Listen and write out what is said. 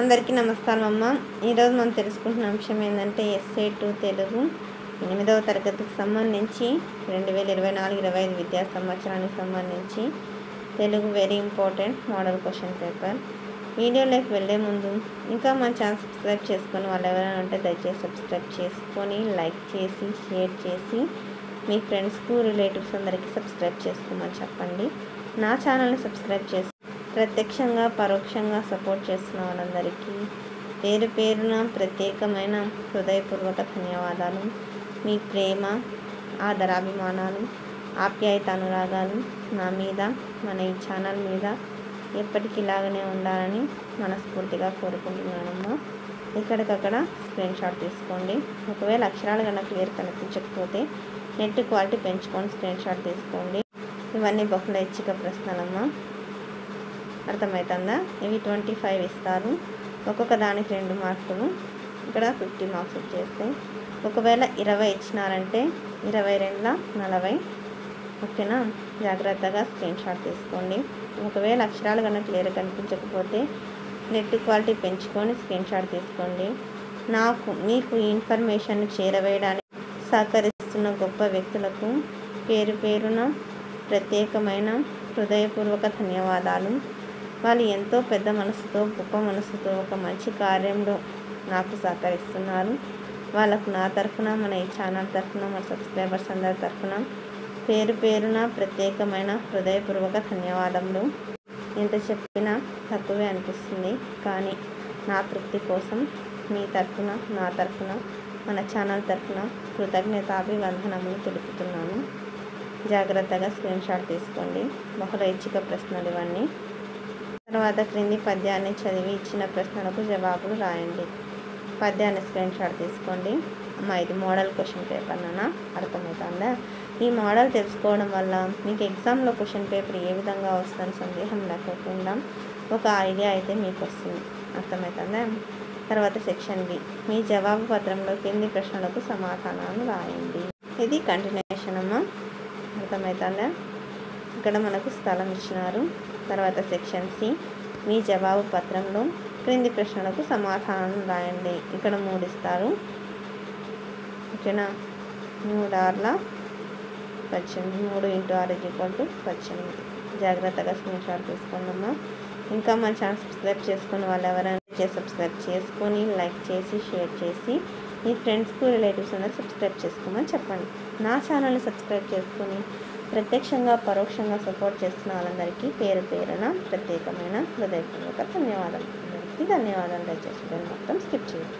అందరికీ నమస్కారం అమ్మ. ఈరోజు మనం తెలుసుకుంటున్న అంశం ఏంటంటే ఎస్ఏ 2 తెలుగు 8వ తరగతికి సంబంధించి 2024-25 విద్యా సంవత్సరానికి సంబంధించి Telugu very important model question paper. వీడియోలోకి వెళ్ళే ముందు ఇంకా మన ఛానల్ సబ్స్క్రైబ్ చేసుకొని వాళ్ళు ఎవరైనా ఉంటే దయచేసి సబ్స్క్రైబ్ చేసుకొని లైక్ చేసి షేర్ చేసి మీ ఫ్రెండ్స్కు రిలేటివ్స్ అందరికీ సబ్స్క్రైబ్ చేసుకోమని చెప్పండి. నా ఛానల్ని సబ్స్క్రైబ్ చేసి ప్రత్యక్షంగా పరోక్షంగా సపోర్ట్ చేస్తున్న వాళ్ళందరికీ పేరు పేరున ప్రత్యేకమైన హృదయపూర్వక ధన్యవాదాలు. మీ ప్రేమ ఆదరాభిమానాలు ఆప్యాయత అనురాగాలు నా మీద మన ఈ ఛానల్ మీద ఎప్పటికీ ఇలాగనే ఉండాలని మనస్ఫూర్తిగా కోరుకుంటున్నానమ్మా. ఇక్కడికక్కడ స్క్రీన్ షాట్ తీసుకోండి. ఒకవేళ అక్షరాలు కన్నా క్లియర్ కనిపించకపోతే నెట్ క్వాలిటీ పెంచుకొని స్క్రీన్ షాట్ తీసుకోండి. ఇవన్నీ బహుళ ఐచ్ఛిక ప్రశ్నలమ్మా. అర్థమవుతుందా? ఇవి 25 ఇస్తారు. ఒక్కొక్క దానికి 2 మార్కులు. ఇక్కడ 50 మార్క్స్ వచ్చేస్తాయి. ఒకవేళ 20 ఇచ్చినారంటే 22 40. ఓకేనా? జాగ్రత్తగా స్క్రీన్ షాట్ తీసుకోండి. ఒకవేళ అక్షరాలు కన్నా క్లియర్ కనిపించకపోతే నెట్ క్వాలిటీ పెంచుకొని స్క్రీన్ షాట్ తీసుకోండి. మీకు ఈ ఇన్ఫర్మేషన్ చేరవేయడానికి సహకరిస్తున్న గొప్ప వ్యక్తులకు పేరు పేరున ప్రత్యేకమైన హృదయపూర్వక ధన్యవాదాలు. వాళ్ళు ఎంతో పెద్ద మనసుతో గొప్ప మనసుతో ఒక మంచి కార్యంలో నాకు సహకరిస్తున్నారు. వాళ్ళకు నా తరఫున మన ఈ ఛానల్ తరఫున మన సబ్స్క్రైబర్స్ అందరి తరఫున పేరు పేరున ప్రత్యేకమైన హృదయపూర్వక ధన్యవాదములు. ఎంత చెప్పినా తక్కువే అనిపిస్తుంది, కానీ నా తృప్తి కోసం మీ తరఫున నా తరఫున మన ఛానల్ తరఫున కృతజ్ఞతాభివందనములు తెలుపుతున్నాను. జాగ్రత్తగా స్క్రీన్ షాట్ తీసుకోండి. బహుళ ఐచ్ఛిక ప్రశ్నలు ఇవన్నీ. తర్వాత క్రింది పద్యాన్ని చదివి ఇచ్చిన ప్రశ్నలకు జవాబులు రాయండి. పద్యాన్ని స్క్రీన్ షాట్ తీసుకోండి. అమ్మ, ఇది మోడల్ క్వశ్చన్ పేపర్ నాన్న. అర్థమవుతుందా? ఈ మోడల్ తెలుసుకోవడం వల్ల మీకు ఎగ్జామ్లో క్వశ్చన్ పేపర్ ఏ విధంగా వస్తుందని సందేహం లేకుండా ఒక ఐడియా అయితే మీకు వస్తుంది. అర్థమవుతుందా? తర్వాత సెక్షన్ బి, మీ జవాబు పత్రంలో కింది ప్రశ్నలకు సమాధానాలు రాయండి. ఇది కంటిన్యూషన్ అమ్మ. అర్థమవుతుందా? ఇక్కడ మనకు స్థలం ఇచ్చినారు. తర్వాత సెక్షన్ సి, మీ జవాబు పత్రంలో క్రింది ప్రశ్నలకు సమాధానం రాయండి. ఇక్కడ 3 ఇస్తారు. ఓకేనా? 3 6 18. 3 × 6 = 18. జాగ్రత్తగా స్క్రీన్ షాట్ తీసుకోండమ్మా. ఇంకా మన ఛానల్ సబ్స్క్రైబ్ చేసుకుని వాళ్ళు ఎవరైనా సబ్స్క్రైబ్ చేసుకొని లైక్ చేసి షేర్ చేసి మీ ఫ్రెండ్స్కు రిలేటివ్స్ అందరూ సబ్స్క్రైబ్ చేసుకోమని చెప్పండి. నా ఛానల్ని సబ్స్క్రైబ్ చేసుకొని ప్రత్యక్షంగా పరోక్షంగా సపోర్ట్ చేస్తున్న వాళ్ళందరికీ పేరు పేరున ప్రత్యేకమైన హృదయపూర్వక ధన్యవాదాలు. అందరికీ ధన్యవాదాలు. దయచేసి మొత్తం స్కిప్ చేయండి.